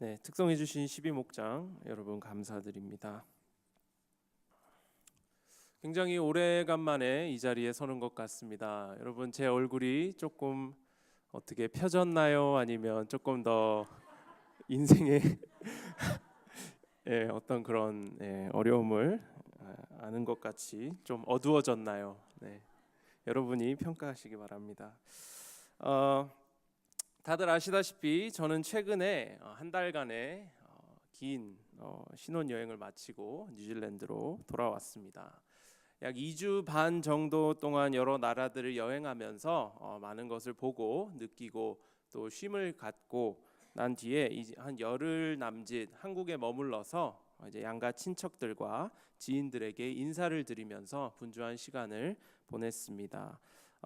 네, 특성해 주신 12목장 여러분 감사드립니다. 굉장히 오래간만에 이 자리에 서는 것 같습니다. 여러분 제 얼굴이 조금 어떻게 펴졌나요? 아니면 조금 더 인생의 어떤 그런 어려움을 아는 것 같이 좀 어두워졌나요? 네, 여러분이 평가하시기 바랍니다. 어, 다들 아시다시피 저는 최근에 한 달간의 긴 신혼여행을 마치고 뉴질랜드로 돌아왔습니다. 약 2주 반 정도 동안 여러 나라들을 여행하면서 많은 것을 보고 느끼고 또 쉼을 갖고 난 뒤에 이제 한 열흘 남짓 한국에 머물러서 이제 양가 친척들과 지인들에게 인사를 드리면서 분주한 시간을 보냈습니다.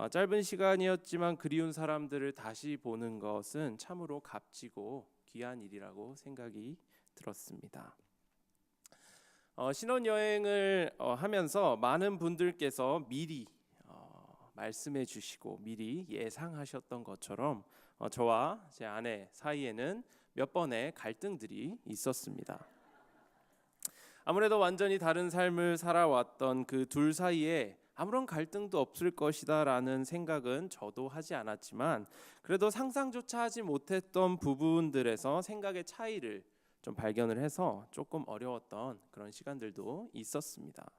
짧은 시간이었지만 그리운 사람들을 다시 보는 것은 참으로 값지고 귀한 일이라고 생각이 들었습니다. 신혼여행을 하면서 많은 분들께서 미리 말씀해 주시고 미리 예상하셨던 것처럼 저와 제 아내 사이에는 몇 번의 갈등들이 있었습니다. 아무래도 완전히 다른 삶을 살아왔던 그 둘 사이에 아무런 갈등도 없을 것이다라는 생각은 저도 하지 않았지만 그래도 상상조차 하지 못했던 부분들에서 생각의 차이를 좀 발견을 해서 조금 어려웠던 그런 시간들도 있었습니다.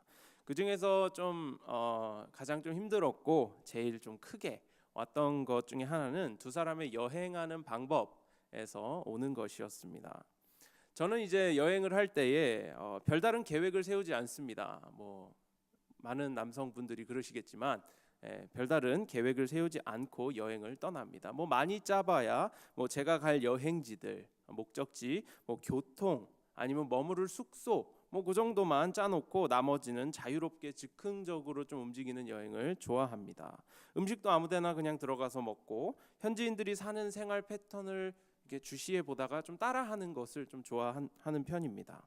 그 중에서 좀 가장 좀 힘들었고 제일 좀 크게 왔던 것 중에 하나는 두 사람의 여행하는 방법에서 오는 것이었습니다. 저는 이제 여행을 할 때에 별다른 계획을 세우지 않습니다. 뭐 많은 남성분들이 그러시겠지만 별다른 계획을 세우지 않고 여행을 떠납니다. 뭐 많이 짜봐야 뭐 제가 갈 여행지들, 목적지, 뭐 교통 아니면 머무를 숙소 뭐 그 정도만 짜놓고 나머지는 자유롭게 즉흥적으로 좀 움직이는 여행을 좋아합니다. 음식도 아무데나 그냥 들어가서 먹고 현지인들이 사는 생활 패턴을 이렇게 주시해 보다가 좀 따라하는 것을 좀 좋아하는 편입니다.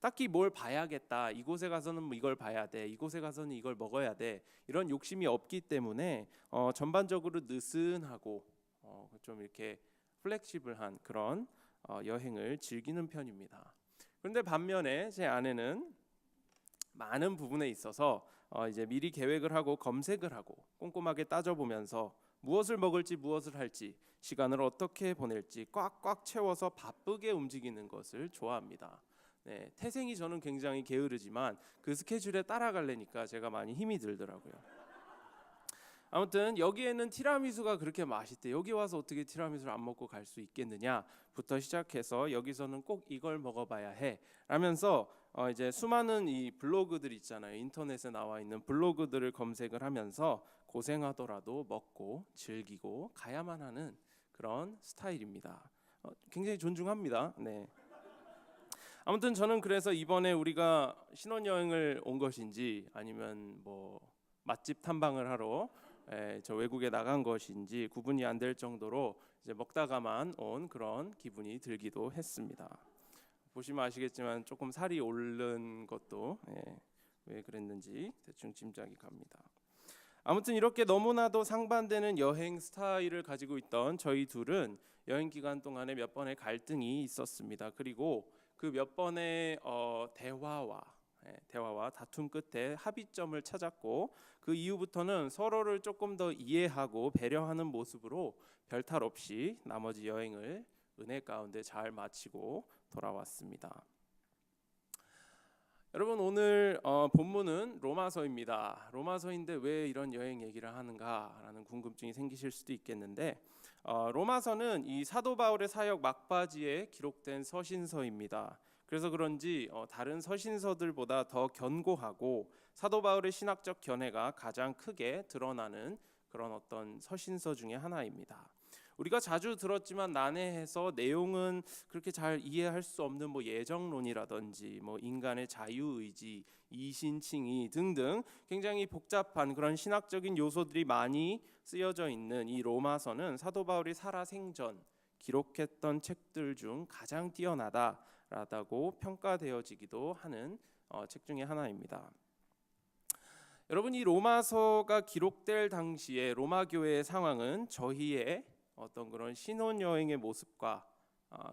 딱히 뭘 봐야겠다, 이곳에 가서는 뭐 이걸 봐야 돼, 이곳에 가서는 이걸 먹어야 돼, 이런 욕심이 없기 때문에 전반적으로 느슨하고 좀 이렇게 플렉시블한 그런 여행을 즐기는 편입니다. 그런데 반면에 제 아내는 많은 부분에 있어서 이제 미리 계획을 하고 검색을 하고 꼼꼼하게 따져보면서 무엇을 먹을지 무엇을 할지 시간을 어떻게 보낼지 꽉꽉 채워서 바쁘게 움직이는 것을 좋아합니다. 네, 태생이 저는 굉장히 게으르지만 그 스케줄에 따라가려니까 제가 많이 힘이 들더라고요. 아무튼 여기에는 티라미수가 그렇게 맛있대. 여기 와서 어떻게 티라미수를 안 먹고 갈 수 있겠느냐부터 시작해서 여기서는 꼭 이걸 먹어봐야 해. 라면서 이제 수많은 이 블로그들 있잖아요. 인터넷에 나와 있는 블로그들을 검색을 하면서 고생하더라도 먹고 즐기고 가야만 하는 그런 스타일입니다. 굉장히 존중합니다. 네. 아무튼 저는 그래서 이번에 우리가 신혼여행을 온 것인지 아니면 뭐 맛집 탐방을 하러 저 외국에 나간 것인지 구분이 안 될 정도로 이제 먹다가만 온 그런 기분이 들기도 했습니다. 보시면 아시겠지만 조금 살이 오른 것도 왜 그랬는지 대충 짐작이 갑니다. 아무튼 이렇게 너무나도 상반되는 여행 스타일을 가지고 있던 저희 둘은 여행 기간 동안에 몇 번의 갈등이 있었습니다. 그리고 그 몇 번의 대화와 다툼 끝에 합의점을 찾았고 그 이후부터는 서로를 조금 더 이해하고 배려하는 모습으로 별탈 없이 나머지 여행을 은혜 가운데 잘 마치고 돌아왔습니다. 여러분 오늘 본문은 로마서입니다. 로마서인데 왜 이런 여행 얘기를 하는가라는 궁금증이 생기실 수도 있겠는데 로마서는 이 사도 바울의 사역 막바지에 기록된 서신서입니다. 그래서 그런지 다른 서신서들보다 더 견고하고 사도 바울의 신학적 견해가 가장 크게 드러나는 그런 어떤 서신서 중에 하나입니다. 우리가 자주 들었지만 난해해서 내용은 그렇게 잘 이해할 수 없는 뭐 예정론이라든지 뭐 인간의 자유의지, 이신칭의 등등 굉장히 복잡한 그런 신학적인 요소들이 많이 쓰여져 있는 이 로마서는 사도 바울이 살아생전 기록했던 책들 중 가장 뛰어나다라고 평가되어지기도 하는 책 중에 하나입니다. 여러분 이 로마서가 기록될 당시에 로마 교회의 상황은 저희의 어떤 그런 신혼여행의 모습과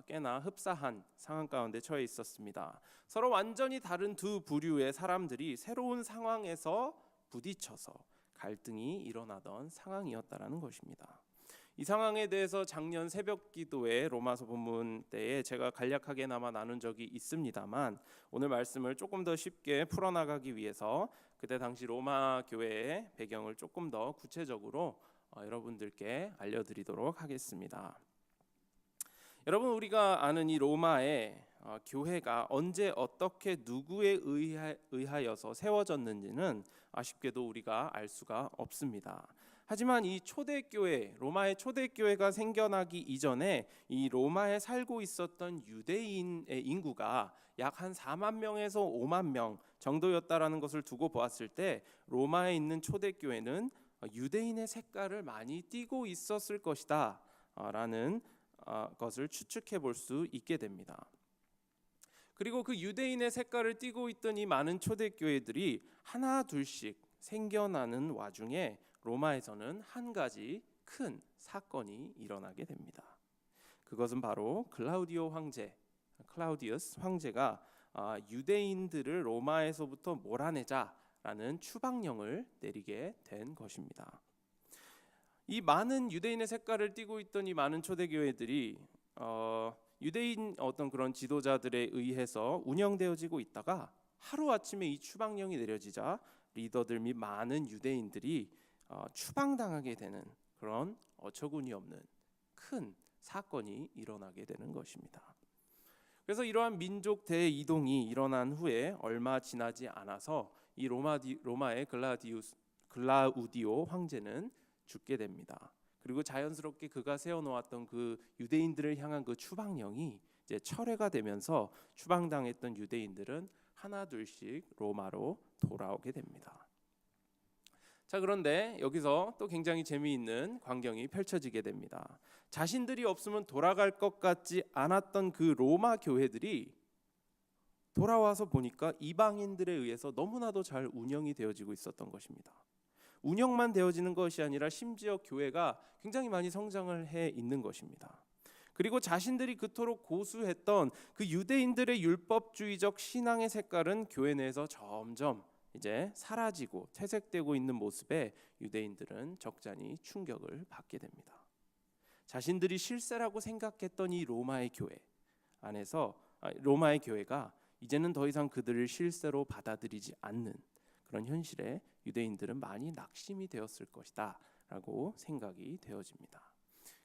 꽤나 흡사한 상황 가운데 처해 있었습니다. 서로 완전히 다른 두 부류의 사람들이 새로운 상황에서 부딪혀서 갈등이 일어나던 상황이었다라는 것입니다. 이 상황에 대해서 작년 새벽 기도회 로마서 본문 때에 제가 간략하게나마 나눈 적이 있습니다만, 오늘 말씀을 조금 더 쉽게 풀어나가기 위해서 그때 당시 로마 교회의 배경을 조금 더 구체적으로 여러분들께 알려드리도록 하겠습니다. 여러분, 우리가 아는 이 로마의 교회가 언제 어떻게 누구에 의하여서 세워졌는지는 아쉽게도 우리가 알 수가 없습니다. 하지만 이 초대교회, 로마의 초대교회가 생겨나기 이전에 이 로마에 살고 있었던 유대인의 인구가 약 한 4만 명에서 5만 명 정도였다라는 것을 두고 보았을 때, 로마에 있는 초대교회는 유대인의 색깔을 많이 띠고 있었을 것이다 라는 것을 추측해 볼 수 있게 됩니다. 그리고 그 유대인의 색깔을 띠고 있던 이 많은 초대교회들이 하나 둘씩 생겨나는 와중에 로마에서는 한 가지 큰 사건이 일어나게 됩니다. 그것은 바로 클라우디우스 황제가 유대인들을 로마에서부터 몰아내자라는 추방령을 내리게 된 것입니다. 이 많은 유대인의 색깔을 띠고 있던 이 많은 초대교회들이 유대인 어떤 그런 지도자들에 의해서 운영되어지고 있다가 하루아침에 이 추방령이 내려지자 리더들 및 많은 유대인들이 추방당하게 되는 그런 어처구니 없는 큰 사건이 일어나게 되는 것입니다. 그래서 이러한 민족 대이동이 일어난 후에 얼마 지나지 않아서 이 로마의 글라우디오 황제는 죽게 됩니다. 그리고 자연스럽게 그가 세워놓았던 그 유대인들을 향한 그 추방령이 이제 철회가 되면서 추방당했던 유대인들은 하나 둘씩 로마로 돌아오게 됩니다. 자, 그런데 여기서 또 굉장히 재미있는 광경이 펼쳐지게 됩니다. 자신들이 없으면 돌아갈 것 같지 않았던 그 로마 교회들이 돌아와서 보니까 이방인들에 의해서 너무나도 잘 운영이 되어지고 있었던 것입니다. 운영만 되어지는 것이 아니라 심지어 교회가 굉장히 많이 성장을 해 있는 것입니다. 그리고 자신들이 그토록 고수했던 그 유대인들의 율법주의적 신앙의 색깔은 교회 내에서 점점 이제 사라지고 퇴색되고 있는 모습에 유대인들은 적잖이 충격을 받게 됩니다. 자신들이 실세라고 생각했던 이 로마의 교회가 이제는 더 이상 그들을 실세로 받아들이지 않는 그런 현실에 유대인들은 많이 낙심이 되었을 것이다 라고 생각이 되어집니다.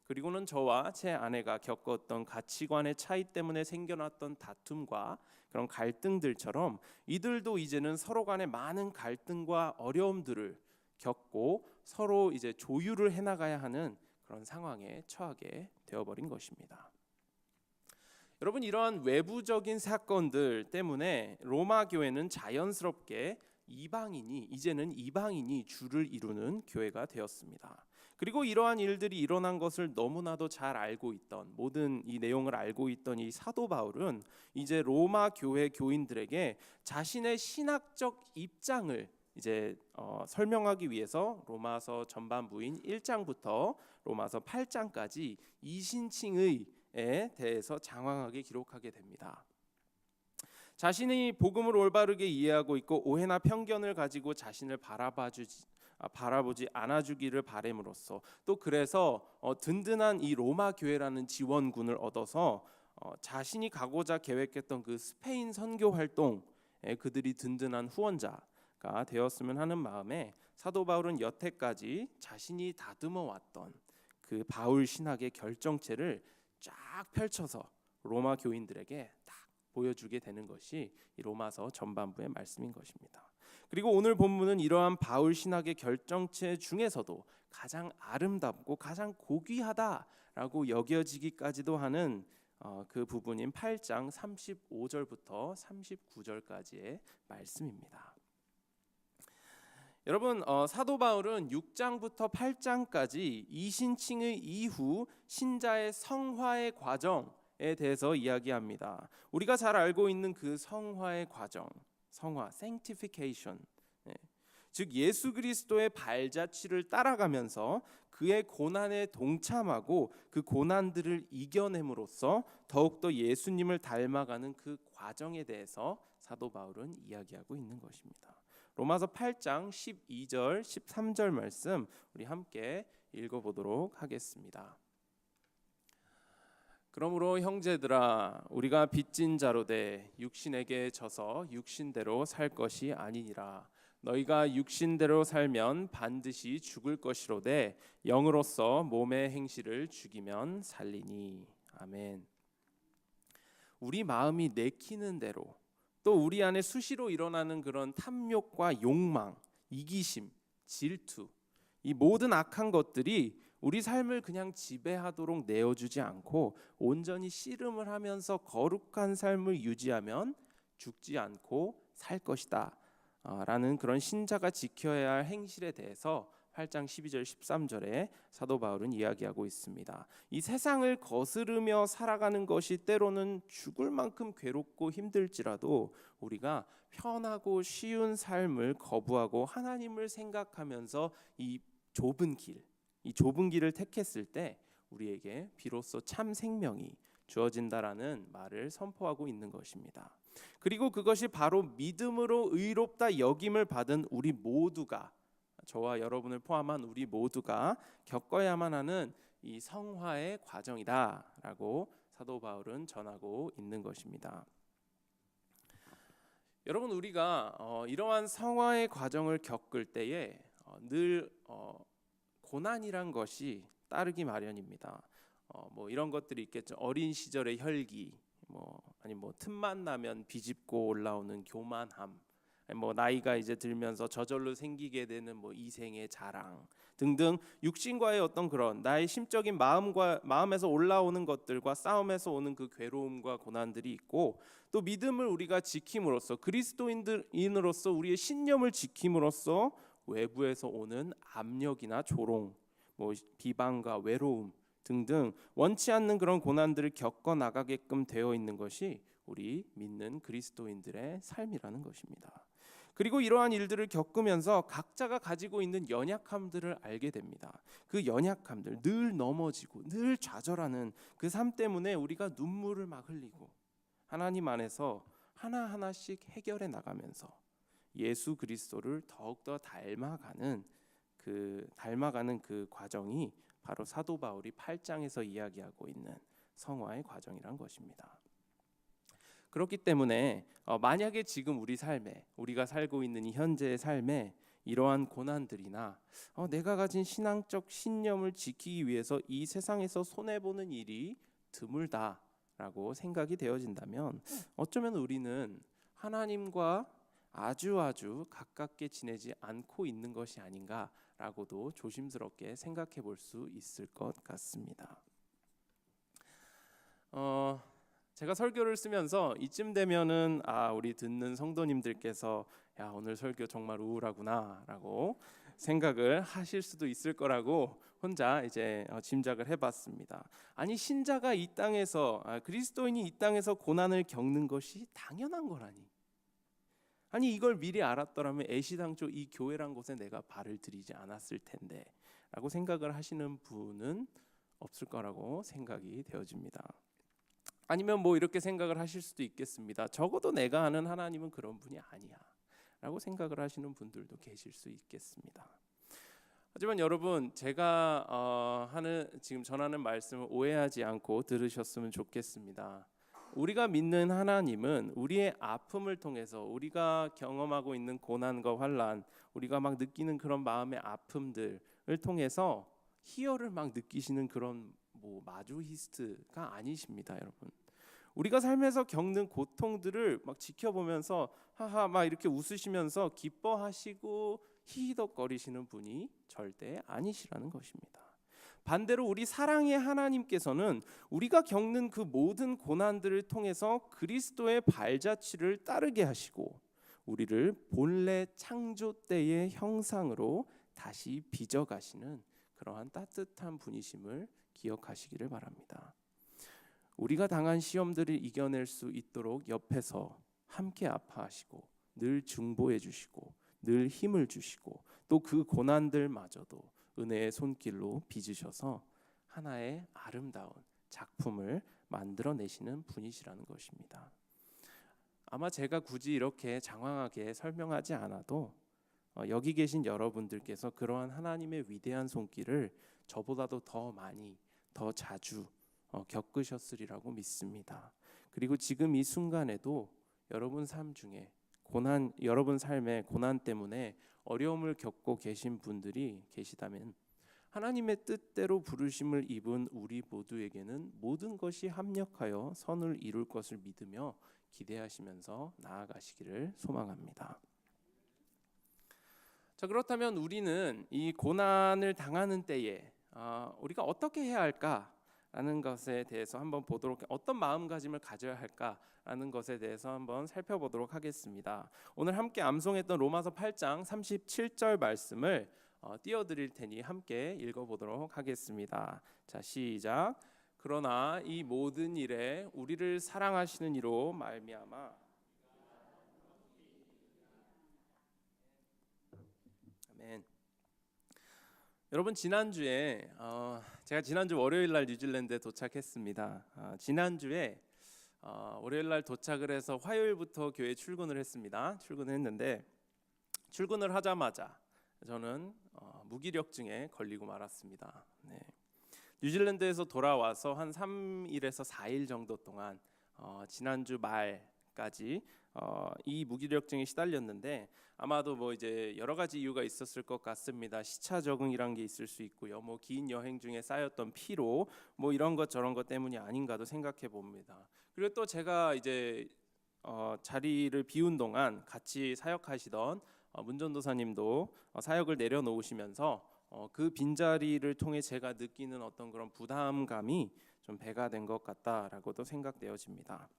그리고는 저와 제 아내가 겪었던 가치관의 차이 때문에 생겨났던 다툼과 그런 갈등들처럼 이들도 이제는 서로 간에 많은 갈등과 어려움들을 겪고 서로 이제 조율을 해나가야 하는 그런 상황에 처하게 되어버린 것입니다. 여러분, 이러한 외부적인 사건들 때문에 로마 교회는 자연스럽게 이제는 이방인이 주를 이루는 교회가 되었습니다. 그리고 이러한 일들이 일어난 것을 너무나도 잘 알고 있던, 모든 이 내용을 알고 있던 이 사도 바울은 이제 로마 교회 교인들에게 자신의 신학적 입장을 이제 설명하기 위해서 로마서 전반부인 1장부터 로마서 8장까지 이신칭의에 대해서 장황하게 기록하게 됩니다. 자신이 복음을 올바르게 이해하고 있고 오해나 편견을 가지고 자신을 바라보지 않아주기를 바람으로써, 또 그래서 든든한 이 로마 교회라는 지원군을 얻어서 자신이 가고자 계획했던 그 스페인 선교 활동에 그들이 든든한 후원자가 되었으면 하는 마음에 사도 바울은 여태까지 자신이 다듬어 왔던 그 바울 신학의 결정체를 쫙 펼쳐서 로마 교인들에게 딱 보여주게 되는 것이 이 로마서 전반부의 말씀인 것입니다. 그리고 오늘 본문은 이러한 바울 신학의 결정체 중에서도 가장 아름답고 가장 고귀하다라고 여겨지기까지도 하는 그 부분인 8장 35절부터 39절까지의 말씀입니다. 여러분, 사도 바울은 6장부터 8장까지 이신칭의 이후 신자의 성화의 과정에 대해서 이야기합니다. 우리가 잘 알고 있는 그 성화의 과정, 성화, sanctification. 즉 예수 그리스도의 발자취를 따라가면서 그의 고난에 동참하고 그 고난들을 이겨냄으로써 더욱더 예수님을 닮아가는 그 과정에 대해서 사도 바울은 이야기하고 있는 것입니다. 로마서 8장 12절 13절 말씀 우리 함께 읽어보도록 하겠습니다. 그러므로 형제들아 우리가 빚진 자로 돼 육신에게 져서 육신대로 살 것이 아니니라. 너희가 육신대로 살면 반드시 죽을 것이로되 영으로서 몸의 행실을 죽이면 살리니. 아멘. 우리 마음이 내키는 대로 또 우리 안에 수시로 일어나는 그런 탐욕과 욕망, 이기심, 질투, 이 모든 악한 것들이 우리 삶을 그냥 지배하도록 내어주지 않고 온전히 씨름을 하면서 거룩한 삶을 유지하면 죽지 않고 살 것이다 라는 그런 신자가 지켜야 할 행실에 대해서 8장 12절 13절에 사도 바울은 이야기하고 있습니다. 이 세상을 거스르며 살아가는 것이 때로는 죽을 만큼 괴롭고 힘들지라도 우리가 편하고 쉬운 삶을 거부하고 하나님을 생각하면서 이 좁은 길을 택했을 때 우리에게 비로소 참 생명이 주어진다라는 말을 선포하고 있는 것입니다. 그리고 그것이 바로 믿음으로 의롭다 여김을 받은 우리 모두가, 저와 여러분을 포함한 우리 모두가 겪어야만 하는 이 성화의 과정이다라고 사도 바울은 전하고 있는 것입니다. 여러분, 우리가 이러한 성화의 과정을 겪을 때에 늘 고난이란 것이 따르기 마련입니다. 뭐 이런 것들이 있겠죠. 어린 시절의 혈기, 아니 틈만 나면 비집고 올라오는 교만함, 나이가 이제 들면서 저절로 생기게 되는 이생의 자랑 등등 육신과의 어떤 그런 나의 심적인 마음에서 올라오는 것들과 싸움에서 오는 그 괴로움과 고난들이 있고, 또 믿음을 우리가 지킴으로써 그리스도인으로서 우리의 신념을 지킴으로써 외부에서 오는 압력이나 조롱, 비방과 외로움 등등 원치 않는 그런 고난들을 겪어 나가게끔 되어 있는 것이 우리 믿는 그리스도인들의 삶이라는 것입니다. 그리고 이러한 일들을 겪으면서 각자가 가지고 있는 연약함들을 알게 됩니다. 그 연약함들, 늘 넘어지고 늘 좌절하는 그 삶 때문에 우리가 눈물을 막 흘리고 하나님 안에서 하나하나씩 해결해 나가면서 예수 그리스도를 더욱더 닮아가는 그 과정이 바로 사도 바울이 8장에서 이야기하고 있는 성화의 과정이란 것입니다. 그렇기 때문에 만약에 지금 우리가 살고 있는 이 현재의 삶에 이러한 고난들이나 내가 가진 신앙적 신념을 지키기 위해서 이 세상에서 손해보는 일이 드물다라고 생각이 되어진다면 어쩌면 우리는 하나님과 아주 가깝게 지내지 않고 있는 것이 아닌가라고도 조심스럽게 생각해 볼 수 있을 것 같습니다. 제가 설교를 쓰면서 이쯤 되면은 우리 듣는 성도님들께서 야, 오늘 설교 정말 우울하구나라고 생각을 하실 수도 있을 거라고 혼자 이제 짐작을 해봤습니다. 아니, 신자가 이 땅에서 그리스도인이 이 땅에서 고난을 겪는 것이 당연한 거라니. 아니, 이걸 미리 알았더라면 애시당초 이 교회란 곳에 내가 발을 들이지 않았을 텐데 라고 생각을 하시는 분은 없을 거라고 생각이 되어집니다. 아니면 이렇게 생각을 하실 수도 있겠습니다. 적어도 내가 아는 하나님은 그런 분이 아니야 라고 생각을 하시는 분들도 계실 수 있겠습니다. 하지만 여러분, 제가 지금 전하는 말씀을 오해하지 않고 들으셨으면 좋겠습니다. 우리가 믿는 하나님은 우리의 아픔을 통해서 우리가 경험하고 있는 고난과 환난, 우리가 막 느끼는 그런 마음의 아픔들을 통해서 희열을 막 느끼시는 그런 마조히스트가 아니십니다, 여러분. 우리가 삶에서 겪는 고통들을 막 지켜보면서 하하 막 이렇게 웃으시면서 기뻐하시고 히히덕거리시는 분이 절대 아니시라는 것입니다. 반대로 우리 사랑의 하나님께서는 우리가 겪는 그 모든 고난들을 통해서 그리스도의 발자취를 따르게 하시고 우리를 본래 창조 때의 형상으로 다시 빚어가시는 그러한 따뜻한 분이심을 기억하시기를 바랍니다. 우리가 당한 시험들을 이겨낼 수 있도록 옆에서 함께 아파하시고 늘 중보해 주시고 늘 힘을 주시고 또 그 고난들마저도 은혜의 손길로 빚으셔서 하나의 아름다운 작품을 만들어내시는 분이시라는 것입니다. 아마 제가 굳이 이렇게 장황하게 설명하지 않아도 여기 계신 여러분들께서 그러한 하나님의 위대한 손길을 저보다도 더 많이, 더 자주 겪으셨으리라고 믿습니다. 그리고 지금 이 순간에도 여러분 삶 중에 여러분 삶의 고난 때문에 어려움을 겪고 계신 분들이 계시다면 하나님의 뜻대로 부르심을 입은 우리 모두에게는 모든 것이 합력하여 선을 이룰 것을 믿으며 기대하시면서 나아가시기를 소망합니다. 자, 그렇다면 우리는 이 고난을 당하는 때에 우리가 어떻게 해야 할까라는 것에 대해서 한번 보도록, 어떤 마음가짐을 가져야 할까라는 것에 대해서 한번 살펴보도록 하겠습니다. 오늘 함께 암송했던 로마서 8장 37절 말씀을 띄워드릴 테니 함께 읽어보도록 하겠습니다. 자, 시작. 그러나 이 모든 일에 우리를 사랑하시는 이로 말미암아 아멘. 여러분, 지난주에 제가 지난주 월요일 날 뉴질랜드에 도착했습니다. 지난주에 월요일 날 도착을 해서 화요일부터 교회 출근을 했습니다. 출근했는데 출근을 하자마자 저는 무기력증에 걸리고 말았습니다. 네. 뉴질랜드에서 돌아와서 한 3일에서 4일 정도 동안 지난주 말까지 이 무기력증에 시달렸는데 아마도 뭐 이제 여러 가지 이유가 있었을 것 같습니다. 시차 적응이란 게 있을 수 있고요. 뭐 긴 여행 중에 쌓였던 피로 뭐 이런 것 저런 것 때문이 아닌가도 생각해 봅니다. 그리고 또 제가 이제 자리를 비운 동안 같이 사역하시던 문전도사님도 사역을 내려놓으시면서 그 빈자리를 통해 제가 느끼는 어떤 그런 부담감이 좀 배가 된 것 같다라고도 생각되어집니다.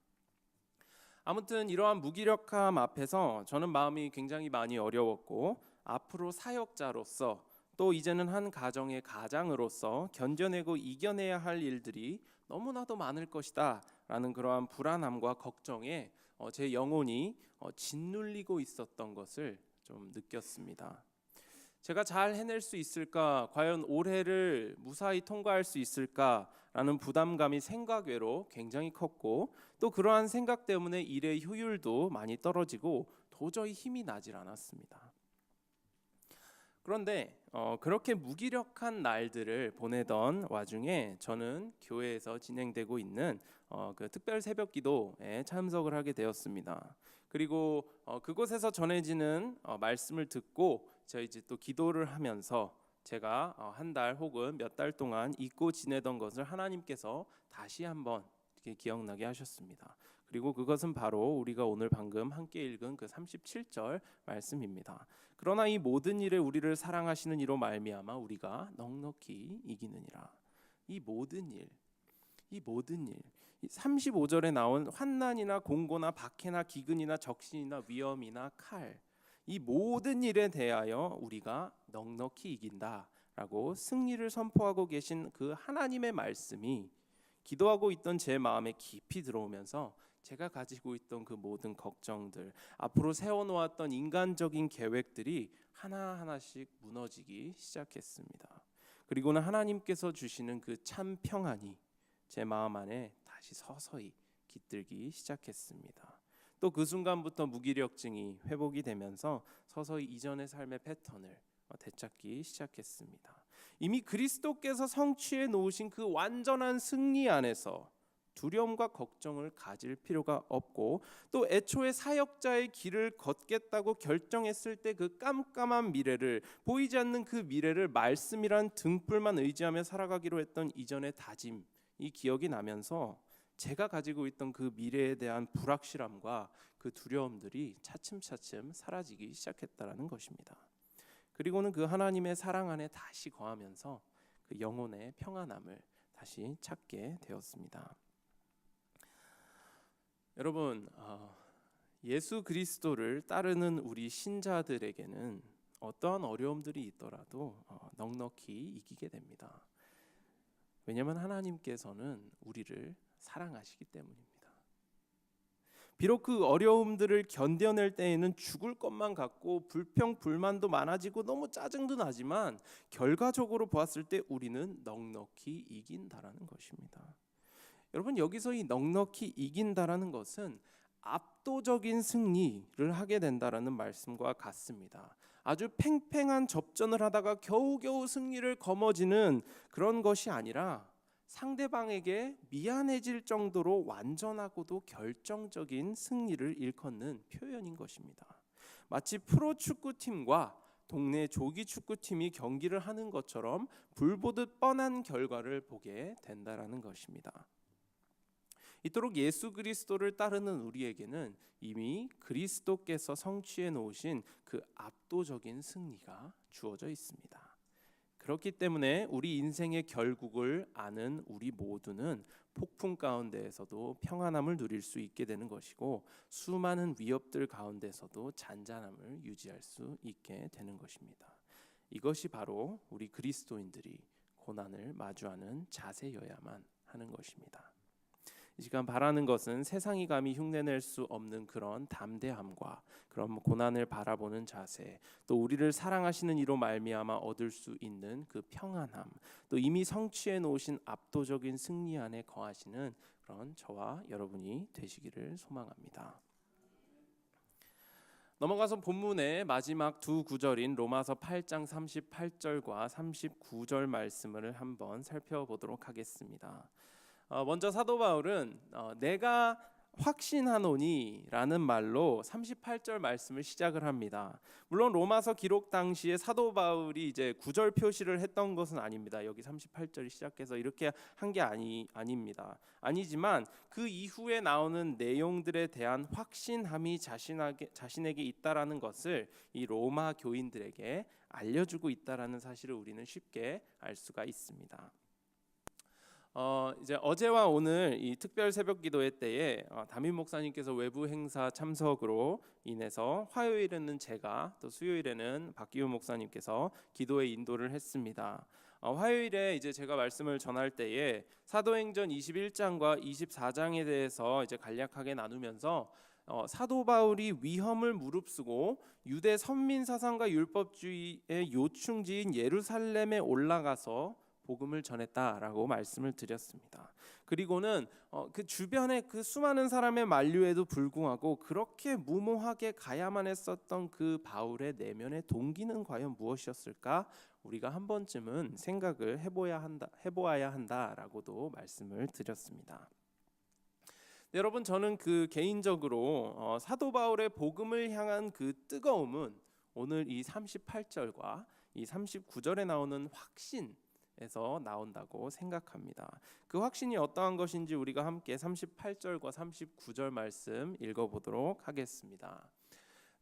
아무튼 이러한 무기력함 앞에서 저는 마음이 굉장히 많이 어려웠고 앞으로 사역자로서 또 이제는 한 가정의 가장으로서 견뎌내고 이겨내야 할 일들이 너무나도 많을 것이다 라는 그러한 불안함과 걱정에 제 영혼이 짓눌리고 있었던 것을 좀 느꼈습니다. 제가 잘 해낼 수 있을까? 과연 올해를 무사히 통과할 수 있을까라는 부담감이 생각 외로 굉장히 컸고 또 그러한 생각 때문에 일의 효율도 많이 떨어지고 도저히 힘이 나질 않았습니다. 그런데 그렇게 무기력한 날들을 보내던 와중에 저는 교회에서 진행되고 있는 그 특별 새벽 기도에 참석을 하게 되었습니다. 그리고 그곳에서 전해지는 말씀을 듣고 저희 이제 또 기도를 하면서 제가 한 달 혹은 몇 달 동안 잊고 지내던 것을 하나님께서 다시 한번 이렇게 기억나게 하셨습니다. 그리고 그것은 바로 우리가 오늘 방금 함께 읽은 그 37절 말씀입니다. 그러나 이 모든 일에 우리를 사랑하시는 이로 말미암아 우리가 넉넉히 이기느니라. 이 모든 일 35절에 나온 환난이나 공고나 박해나 기근이나 적신이나 위험이나 칼, 이 모든 일에 대하여 우리가 넉넉히 이긴다라고 승리를 선포하고 계신 그 하나님의 말씀이 기도하고 있던 제 마음에 깊이 들어오면서 제가 가지고 있던 그 모든 걱정들, 앞으로 세워놓았던 인간적인 계획들이 하나하나씩 무너지기 시작했습니다. 그리고는 하나님께서 주시는 그 참 평안이 제 마음 안에 다시 서서히 깃들기 시작했습니다. 또 그 순간부터 무기력증이 회복이 되면서 서서히 이전의 삶의 패턴을 되찾기 시작했습니다. 이미 그리스도께서 성취해 놓으신 그 완전한 승리 안에서 두려움과 걱정을 가질 필요가 없고 또 애초에 사역자의 길을 걷겠다고 결정했을 때 그 깜깜한 미래를, 보이지 않는 그 미래를 말씀이란 등불만 의지하며 살아가기로 했던 이전의 다짐, 이 기억이 나면서 제가 가지고 있던 그 미래에 대한 불확실함과 그 두려움들이 차츰차츰 사라지기 시작했다라는 것입니다. 그리고는 그 하나님의 사랑 안에 다시 거하면서 그 영혼의 평안함을 다시 찾게 되었습니다. 여러분, 예수 그리스도를 따르는 우리 신자들에게는 어떠한 어려움들이 있더라도 넉넉히 이기게 됩니다. 왜냐하면 하나님께서는 우리를 사랑하시기 때문입니다. 비록 그 어려움들을 견뎌낼 때에는 죽을 것만 같고 불평 불만도 많아지고 너무 짜증도 나지만 결과적으로 보았을 때 우리는 넉넉히 이긴다라는 것입니다. 여러분, 여기서 이 넉넉히 이긴다라는 것은 압도적인 승리를 하게 된다라는 말씀과 같습니다. 아주 팽팽한 접전을 하다가 겨우겨우 승리를 거머쥐는 그런 것이 아니라 상대방에게 미안해질 정도로 완전하고도 결정적인 승리를 일컫는 표현인 것입니다. 마치 프로축구팀과 동네 조기축구팀이 경기를 하는 것처럼 불보듯 뻔한 결과를 보게 된다라는 것입니다. 이토록 예수 그리스도를 따르는 우리에게는 이미 그리스도께서 성취해 놓으신 그 압도적인 승리가 주어져 있습니다. 그렇기 때문에 우리 인생의 결국을 아는 우리 모두는 폭풍 가운데에서도 평안함을 누릴 수 있게 되는 것이고, 수많은 위협들 가운데서도 잔잔함을 유지할 수 있게 되는 것입니다. 이것이 바로 우리 그리스도인들이 고난을 마주하는 자세여야만 하는 것입니다. 이 시간 바라는 것은 세상이 감히 흉내낼 수 없는 그런 담대함과 그런 고난을 바라보는 자세, 또 우리를 사랑하시는 이로 말미암아 얻을 수 있는 그 평안함, 또 이미 성취해 놓으신 압도적인 승리 안에 거하시는 그런 저와 여러분이 되시기를 소망합니다. 넘어가서 본문의 마지막 두 구절인 로마서 8장 38절과 39절 말씀을 한번 살펴보도록 하겠습니다. 먼저 사도 바울은 내가 확신하노니 라는 말로 38절 말씀을 시작을 합니다. 물론 로마서 기록 당시에 사도 바울이 이제 구절 표시를 했던 것은 아닙니다. 여기 38절이 시작해서 이렇게 한 게 아닙니다. 아니지만 그 이후에 나오는 내용들에 대한 확신함이 자신에게 있다라는 것을 이 로마 교인들에게 알려주고 있다라는 사실을 우리는 쉽게 알 수가 있습니다. 이제 어제와 오늘 이 특별 새벽 기도회 때에 담임 목사님께서 외부 행사 참석으로 인해서 화요일에는 제가, 또 수요일에는 박기훈 목사님께서 기도회 인도를 했습니다. 화요일에 이제 제가 말씀을 전할 때에 사도행전 21장과 24장에 대해서 이제 간략하게 나누면서 사도 바울이 위험을 무릅쓰고 유대 선민 사상과 율법주의의 요충지인 예루살렘에 올라가서 복음을 전했다라고 말씀을 드렸습니다. 그리고는 그 주변에 그 수많은 사람의 만류에도 불구하고 그렇게 무모하게 가야만 했었던 그 바울의 내면의 동기는 과연 무엇이었을까? 우리가 한 번쯤은 생각을 해보아야 한다라고도 말씀을 드렸습니다. 여러분, 저는 그 개인적으로 사도 바울의 복음을 향한 그 뜨거움은 오늘 이 38절과 이 39절에 나오는 확신 에서 나온다고 생각합니다. 그 확신이 어떠한 것인지 우리가 함께 38절과 39절 말씀 읽어보도록 하겠습니다.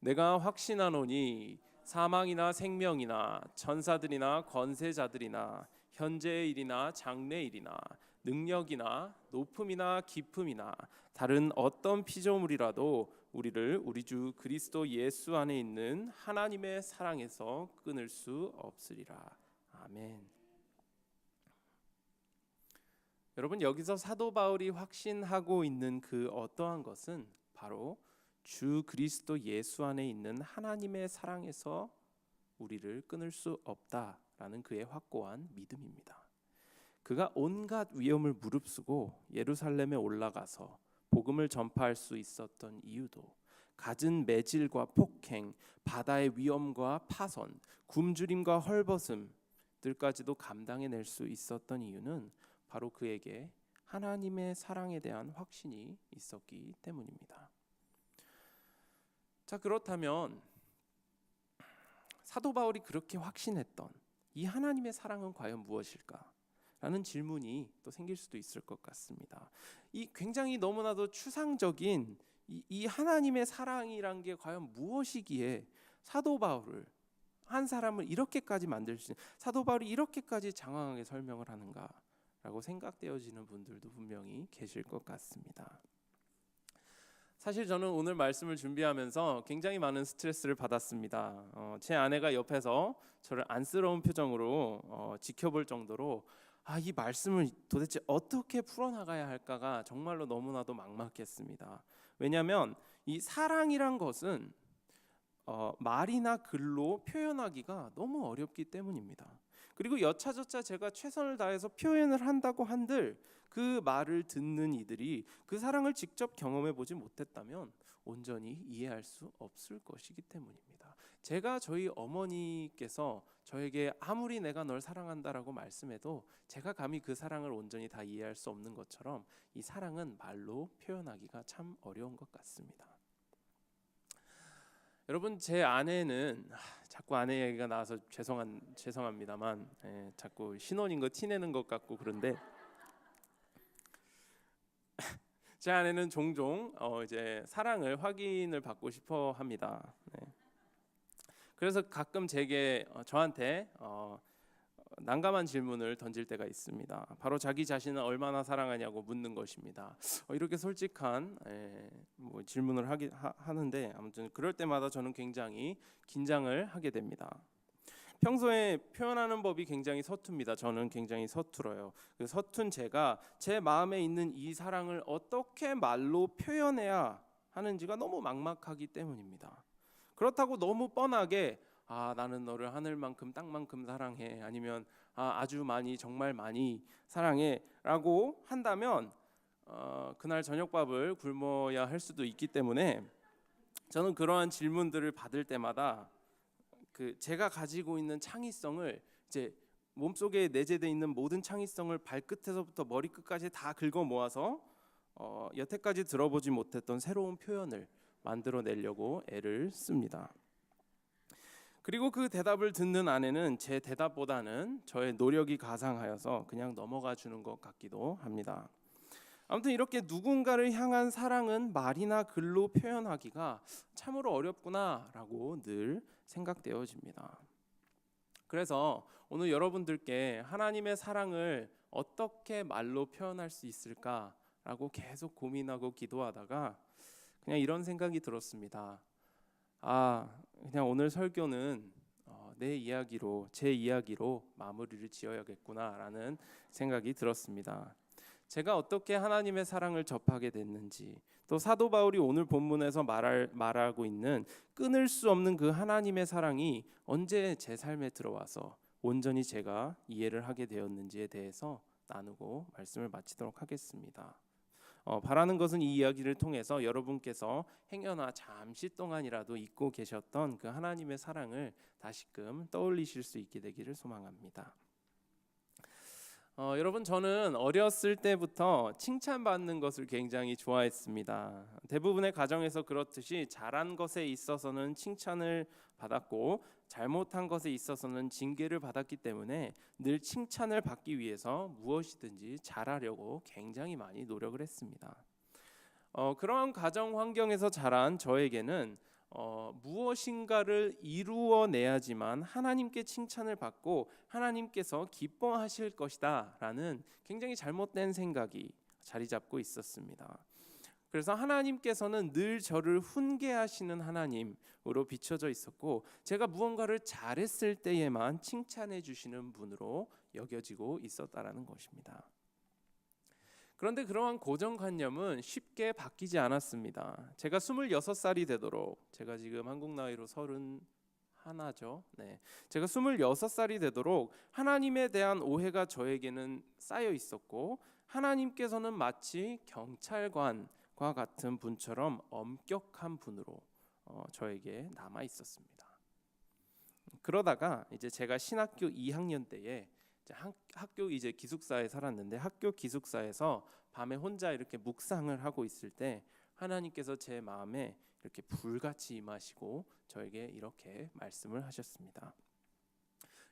내가 확신하노니 사망이나 생명이나 천사들이나 권세자들이나 현재의 일이나 장래의 일이나 능력이나 높음이나 깊음이나 다른 어떤 피조물이라도 우리를 우리 주 그리스도 예수 안에 있는 하나님의 사랑에서 끊을 수 없으리라. 아멘. 여러분, 여기서 사도 바울이 확신하고 있는 그 어떠한 것은 바로 주 그리스도 예수 안에 있는 하나님의 사랑에서 우리를 끊을 수 없다라는 그의 확고한 믿음입니다. 그가 온갖 위험을 무릅쓰고 예루살렘에 올라가서 복음을 전파할 수 있었던 이유도, 갖은 매질과 폭행, 바다의 위험과 파선, 굶주림과 헐벗음들까지도 감당해낼 수 있었던 이유는 바로 그에게 하나님의 사랑에 대한 확신이 있었기 때문입니다. 자, 그렇다면 사도 바울이 그렇게 확신했던 이 하나님의 사랑은 과연 무엇일까? 라는 질문이 또 생길 수도 있을 것 같습니다. 이 굉장히 너무나도 추상적인 이 하나님의 사랑이란 게 과연 무엇이기에 사도 바울을, 한 사람을 이렇게까지 만들 수 있는, 사도 바울이 이렇게까지 장황하게 설명을 하는가? 라고 생각되어지는 분들도 분명히 계실 것 같습니다. 사실 저는 오늘 말씀을 준비하면서 굉장히 많은 스트레스를 받았습니다. 제 아내가 옆에서 저를 안쓰러운 표정으로 지켜볼 정도로 이 말씀을 도대체 어떻게 풀어나가야 할까가 정말로 너무나도 막막했습니다. 왜냐하면 이 사랑이란 것은 말이나 글로 표현하기가 너무 어렵기 때문입니다. 그리고 여차저차 제가 최선을 다해서 표현을 한다고 한들 그 말을 듣는 이들이 그 사랑을 직접 경험해 보지 못했다면 온전히 이해할 수 없을 것이기 때문입니다. 제가 저희 어머니께서 저에게 아무리 내가 널 사랑한다라고 말씀해도 제가 감히 그 사랑을 온전히 다 이해할 수 없는 것처럼 이 사랑은 말로 표현하기가 참 어려운 것 같습니다. 여러분, 제 아내는 자꾸 아내 얘기가 나와서 죄송합니다만 자꾸 신혼인 거 티내는 것 같고 그런데 제 아내는 종종 이제 사랑을 확인을 받고 싶어 합니다. 그래서 가끔 저한테 난감한 질문을 던질 때가 있습니다. 바로 자기 자신을 얼마나 사랑하냐고 묻는 것입니다. 이렇게 솔직한 질문을 하는데 아무튼 그럴 때마다 저는 굉장히 긴장을 하게 됩니다. 평소에 표현하는 법이 굉장히 서툽니다. 저는 굉장히 서툴어요. 그 서툰 제가 제 마음에 있는 이 사랑을 어떻게 말로 표현해야 하는지가 너무 막막하기 때문입니다. 그렇다고 너무 뻔하게 나는 너를 하늘만큼 땅만큼 사랑해, 아니면 아주 많이, 정말 많이 사랑해 라고 한다면 그날 저녁밥을 굶어야 할 수도 있기 때문에 저는 그러한 질문들을 받을 때마다 제가 가지고 있는 창의성을 이제 몸속에 내재되어 있는 모든 창의성을 발끝에서부터 머리끝까지 다 긁어 모아서 여태까지 들어보지 못했던 새로운 표현을 만들어내려고 애를 씁니다. 그리고 그 대답을 듣는 아내는 제 대답보다는 저의 노력이 가상하여서 그냥 넘어가 주는 것 같기도 합니다. 아무튼 이렇게 누군가를 향한 사랑은 말이나 글로 표현하기가 참으로 어렵구나라고 늘 생각되어집니다. 그래서 오늘 여러분들께 하나님의 사랑을 어떻게 말로 표현할 수 있을까라고 계속 고민하고 기도하다가 그냥 이런 생각이 들었습니다. 그냥 오늘 설교는 제 이야기로 마무리를 지어야겠구나라는 생각이 들었습니다. 제가 어떻게 하나님의 사랑을 접하게 됐는지, 또 사도 바울이 오늘 본문에서 말하고 있는 끊을 수 없는 그 하나님의 사랑이 언제 제 삶에 들어와서 온전히 제가 이해를 하게 되었는지에 대해서 나누고 말씀을 마치도록 하겠습니다. 바라는 것은 이 이야기를 통해서 여러분께서 행여나 잠시 동안이라도 잊고 계셨던 그 하나님의 사랑을 다시금 떠올리실 수 있게 되기를 소망합니다. 여러분, 저는 어렸을 때부터 칭찬받는 것을 굉장히 좋아했습니다. 대부분의 가정에서 그렇듯이 잘한 것에 있어서는 칭찬을 받았고 잘못한 것에 있어서는 징계를 받았기 때문에 늘 칭찬을 받기 위해서 무엇이든지 잘하려고 굉장히 많이 노력을 했습니다. 그러한 가정 환경에서 자란 저에게는 무엇인가를 이루어내야지만 하나님께 칭찬을 받고 하나님께서 기뻐하실 것이다 라는 굉장히 잘못된 생각이 자리 잡고 있었습니다. 그래서 하나님께서는 늘 저를 훈계하시는 하나님으로 비춰져 있었고 제가 무언가를 잘했을 때에만 칭찬해 주시는 분으로 여겨지고 있었다라는 것입니다. 그런데 그러한 고정관념은 쉽게 바뀌지 않았습니다. 제가 26살이 되도록, 제가 지금 한국 나이로 31죠. 제가 26살이 되도록 하나님에 대한 오해가 저에게는 쌓여 있었고 하나님께서는 마치 경찰관과 같은 분처럼 엄격한 분으로 저에게 남아 있었습니다. 그러다가 이제 제가 신학교 2학년 때에 학교 이제 기숙사에 살았는데 학교 기숙사에서 밤에 혼자 이렇게 묵상을 하고 있을 때 하나님께서 제 마음에 이렇게 불같이 임하시고 저에게 이렇게 말씀을 하셨습니다.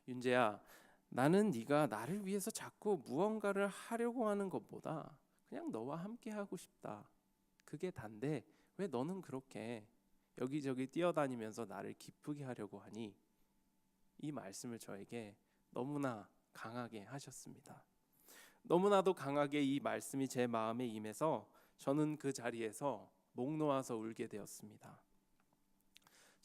윤재야, 나는 네가 나를 위해서 자꾸 무언가를 하려고 하는 것보다 그냥 너와 함께 하고 싶다. 그게 단데 왜 너는 그렇게 여기저기 뛰어다니면서 나를 기쁘게 하려고 하니? 이 말씀을 저에게 너무나 강하게 하셨습니다. 너무나도 강하게 이 말씀이 제 마음에 임해서 저는 그 자리에서 목 놓아서 울게 되었습니다.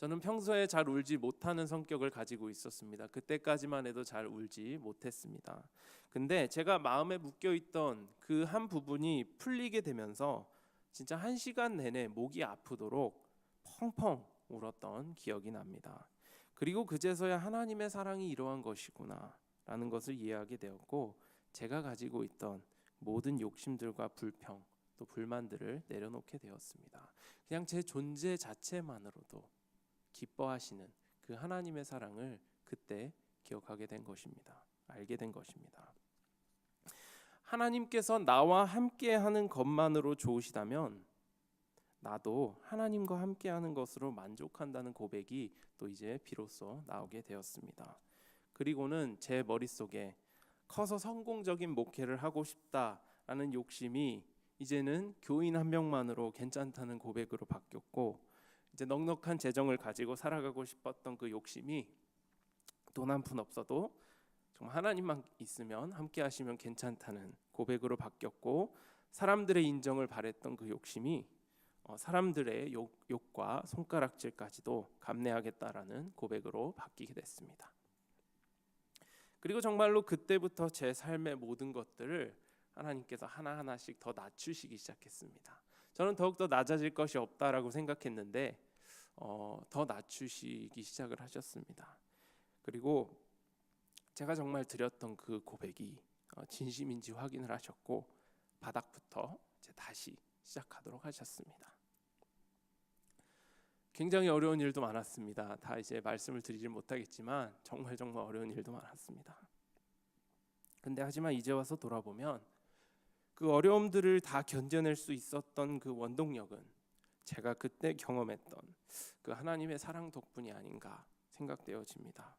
저는 평소에 잘 울지 못하는 성격을 가지고 있었습니다. 그때까지만 해도 잘 울지 못했습니다. 근데 제가 마음에 묶여있던 그 한 부분이 풀리게 되면서 진짜 1시간 내내 목이 아프도록 펑펑 울었던 기억이 납니다. 그리고 그제서야 하나님의 사랑이 이러한 것이구나 라는 것을 이해하게 되었고, 제가 가지고 있던 모든 욕심들과 불평 또 불만들을 내려놓게 되었습니다. 그냥 제 존재 자체만으로도 기뻐하시는 그 하나님의 사랑을 그때 기억하게 된 것입니다. 알게 된 것입니다. 하나님께서 나와 함께하는 것만으로 좋으시다면 나도 하나님과 함께하는 것으로 만족한다는 고백이 또 이제 비로소 나오게 되었습니다. 그리고는 제 머릿속에 커서 성공적인 목회를 하고 싶다라는 욕심이 이제는 교인 한 명만으로 괜찮다는 고백으로 바뀌었고, 이제 넉넉한 재정을 가지고 살아가고 싶었던 그 욕심이 돈 한 푼 없어도 정말 하나님만 있으면 함께 하시면 괜찮다는 고백으로 바뀌었고, 사람들의 인정을 바랬던 그 욕심이 사람들의 욕과 손가락질까지도 감내하겠다라는 고백으로 바뀌게 됐습니다. 그리고 정말로 그때부터 제 삶의 모든 것들을 하나님께서 하나하나씩 더 낮추시기 시작했습니다. 저는 더욱더 낮아질 것이 없다라고 생각했는데 더 낮추시기 시작을 하셨습니다. 그리고 제가 정말 드렸던 그 고백이 진심인지 확인을 하셨고, 바닥부터 이제 다시 시작하도록 하셨습니다. 굉장히 어려운 일도 많았습니다. 다 이제 말씀을 드리지 못하겠지만 정말 어려운 일도 많았습니다. 근데 하지만 이제 와서 돌아보면 그 어려움들을 다 견뎌낼 수 있었던 그 원동력은 제가 그때 경험했던 그 하나님의 사랑 덕분이 아닌가 생각되어집니다.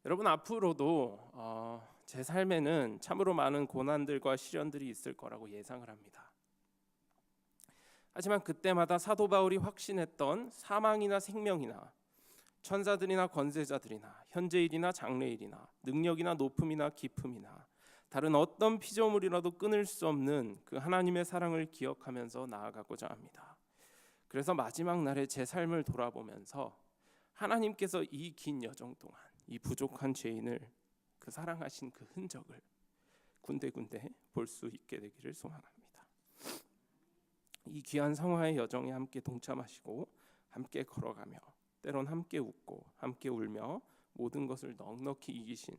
여러분, 앞으로도 제 삶에는 참으로 많은 고난들과 시련들이 있을 거라고 예상을 합니다. 하지만 그때마다 사도 바울이 확신했던 사망이나 생명이나 천사들이나 권세자들이나 현재일이나 장래일이나 능력이나 높음이나 깊음이나 다른 어떤 피조물이라도 끊을 수 없는 그 하나님의 사랑을 기억하면서 나아가고자 합니다. 그래서 마지막 날에 제 삶을 돌아보면서 하나님께서 이 긴 여정 동안 이 부족한 죄인을 그 사랑하신 그 흔적을 군데군데 볼 수 있게 되기를 소망합니다. 이 귀한 성화의 여정에 함께 동참하시고 함께 걸어가며 때론 함께 웃고 함께 울며 모든 것을 넉넉히 이기신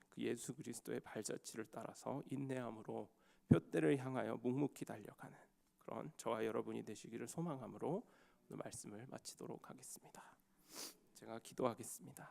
그 예수 그리스도의 발자취를 따라서 인내함으로 푯대를 향하여 묵묵히 달려가는 그런 저와 여러분이 되시기를 소망함으로 오늘 말씀을 마치도록 하겠습니다. 제가 기도하겠습니다.